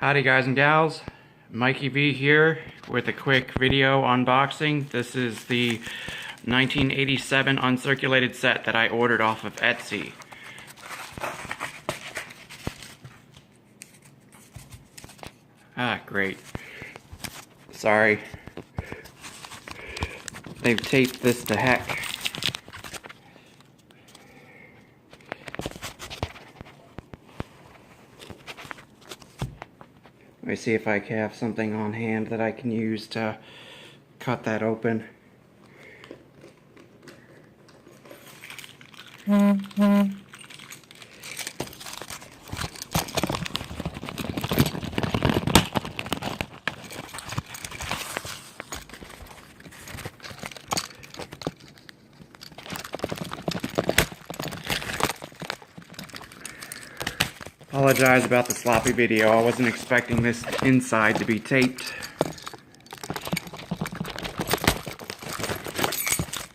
Howdy guys and gals, Mikey V here with a quick video unboxing. This is the 1987 uncirculated set that I ordered off of Etsy. Great. Sorry. They've taped this to heck. Let me see if I have something on hand that I can use to cut that open. Apologize about the sloppy video. I wasn't expecting this inside to be taped.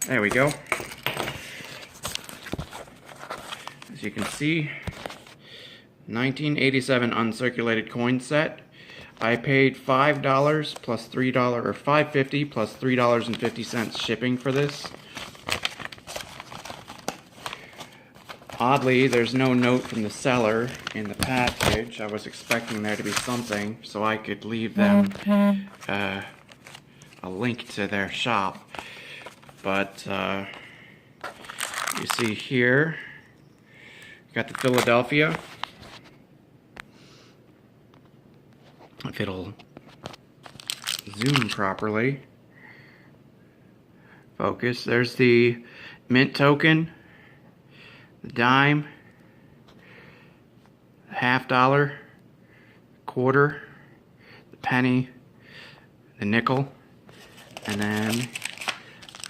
There we go. As you can see, 1987 uncirculated coin set. I paid $5 plus $3 or $5.50 plus $3.50 shipping for this. Oddly, there's no note from the seller in the package. I was expecting there to be something so I could leave them a link to their shop. But you see here, you got the Philadelphia. If it'll zoom properly. Focus. There's the mint token. The dime, the $50, quarter, the penny, the nickel, and then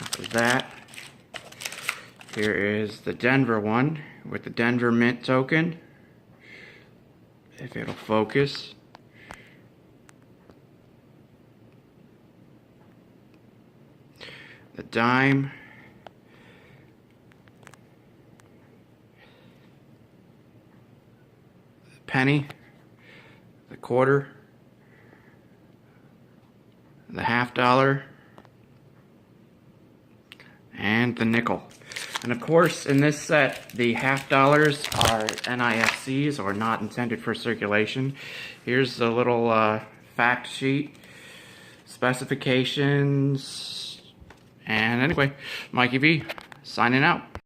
after that, here is the Denver one with the Denver mint token, if it'll focus. The dime, penny, the quarter, the $50, and the nickel. And of course, in this set, the $50 are NIFCs, or not intended for circulation. Here's a little fact sheet, specifications, and anyway, Mikey V, signing out.